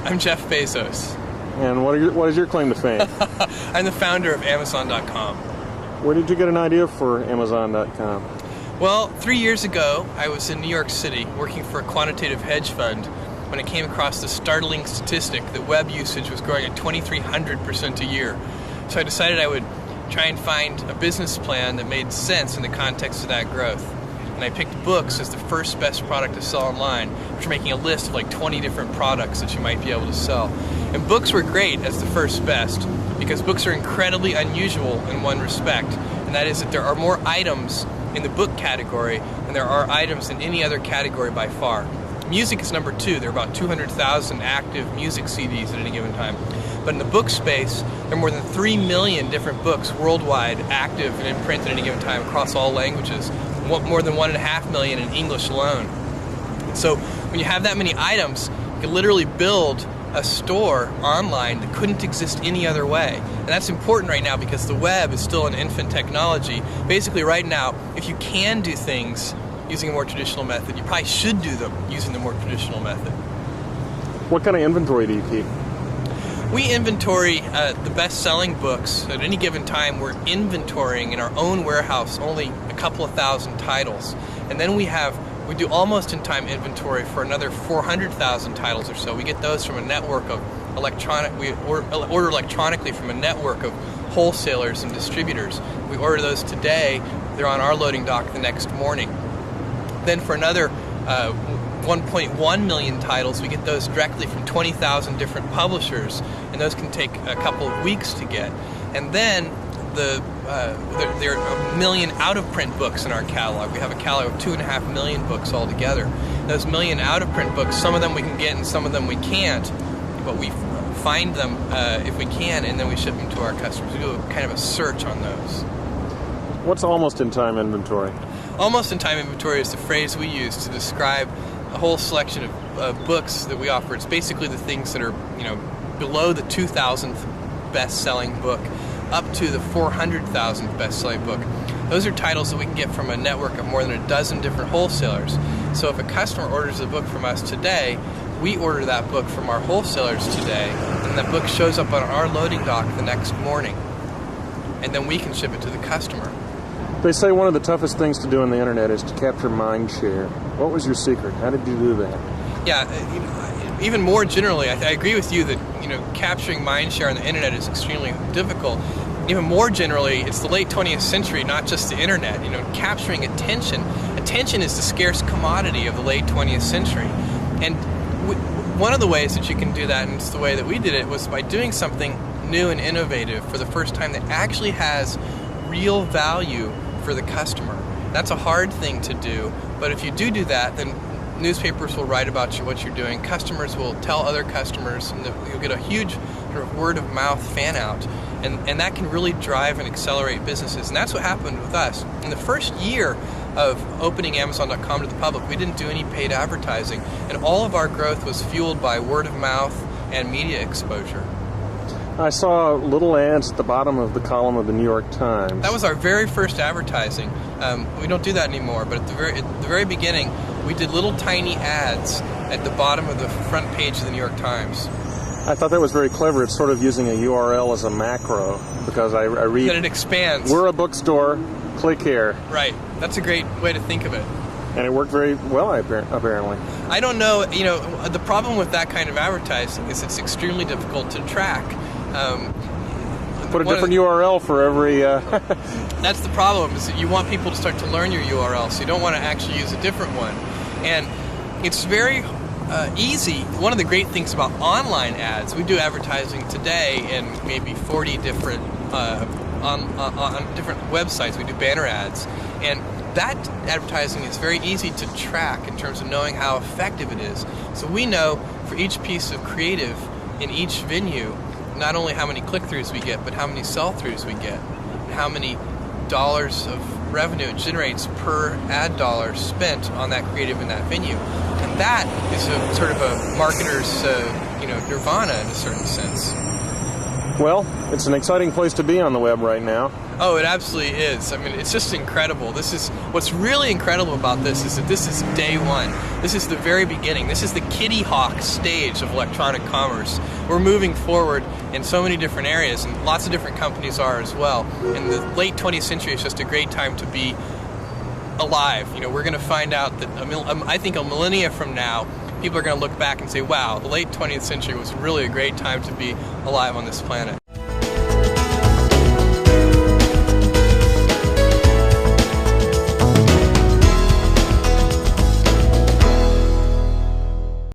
I'm Jeff Bezos. And what is your claim to fame? I'm the founder of Amazon.com. Where did you get an idea for Amazon.com? Well, 3 years ago, I was in New York City working for a quantitative hedge fund when I came across the startling statistic that web usage was growing at 2,300% a year. So I decided I would try and find a business plan that made sense in the context of that growth. And I picked books as the first best product to sell online, which are making a list of like 20 different products that you might be able to sell. And books were great as the first best because books are incredibly unusual in one respect, and that is that there are more items in the book category than there are items in any other category by far. Music is number 2. There are about 200,000 active music CDs at any given time. But in the book space, there are more than 3 million different books worldwide active and in print at any given time across all languages. More than 1.5 million in English alone. So when you have that many items, you can literally build a store online that couldn't exist any other way. And that's important right now because the web is still an infant technology. Basically right now, if you can do things using a more traditional method, you probably should do them using the more traditional method. What kind of inventory do you keep? We inventory the best-selling books. At any given time, we're inventorying in our own warehouse only a couple of thousand titles. And then we do almost in-time inventory for another 400,000 titles or so. We get those from a network of we order electronically from a network of wholesalers and distributors. We order those today. They're on our loading dock the next morning. Then for another 1.1 million titles, we get those directly from 20,000 different publishers, and those can take a couple of weeks to get. And then there are 1 million out-of-print books in our catalog. We have a catalog of 2.5 million books altogether. Those 1 million out-of-print books, some of them we can get and some of them we can't, but we find them if we can, and then we ship them to our customers. We do kind of a search on those. What's almost-in-time inventory? Almost-in-time inventory is the phrase we use to describe a whole selection of books that we offer. It's basically the things that are, below the 2,000th best-selling book up to the 400,000th best-selling book. Those are titles that we can get from a network of more than a dozen different wholesalers. So if a customer orders a book from us today, we order that book from our wholesalers today, and that book shows up on our loading dock the next morning, and then we can ship it to the customer. They say one of the toughest things to do on the internet is to capture mind share. What was your secret? How did you do that? Yeah, even more generally, I agree with you that capturing mind share on the internet is extremely difficult. Even more generally, it's the late 20th century, not just the internet. Capturing attention. Attention is the scarce commodity of the late 20th century. And one of the ways that you can do that, and it's the way that we did it, was by doing something new and innovative for the first time that actually has real value for the customer. That's a hard thing to do, but if you do that, then newspapers will write about what you're doing, customers will tell other customers, and you'll get a huge sort of word-of-mouth fan-out, and that can really drive and accelerate businesses, and that's what happened with us. In the first year of opening Amazon.com to the public, we didn't do any paid advertising, and all of our growth was fueled by word-of-mouth and media exposure. I saw little ads at the bottom of the column of the New York Times. That was our very first advertising. We don't do that anymore, but at the very beginning, we did little tiny ads at the bottom of the front page of the New York Times. I thought that was very clever. It's sort of using a URL as a macro, because I read... That it expands. We're a bookstore, click here. Right. That's a great way to think of it. And it worked very well, apparently. I don't know, the problem with that kind of advertising is it's extremely difficult to track. Put a different URL for every... That's the problem, is that you want people to start to learn your URL, so you don't want to actually use a different one. And it's very easy. One of the great things about online ads, we do advertising today in maybe 40 different, on different websites. We do banner ads. And that advertising is very easy to track in terms of knowing how effective it is. So we know for each piece of creative in each venue, not only how many click-throughs we get, but how many sell-throughs we get, and how many dollars of revenue it generates per ad dollar spent on that creative in that venue. And that is a sort of a marketer's nirvana in a certain sense. Well, it's an exciting place to be on the web right now. Oh, it absolutely is. I mean, it's just incredible. This is what's really incredible about this is that this is day one. This is the very beginning. This is the Kitty Hawk stage of electronic commerce. We're moving forward in so many different areas, and lots of different companies are as well. And the late 20th century is just a great time to be alive. You know, we're going to find out that I think a millennia from now, people are going to look back and say, wow, the late 20th century was really a great time to be alive on this planet.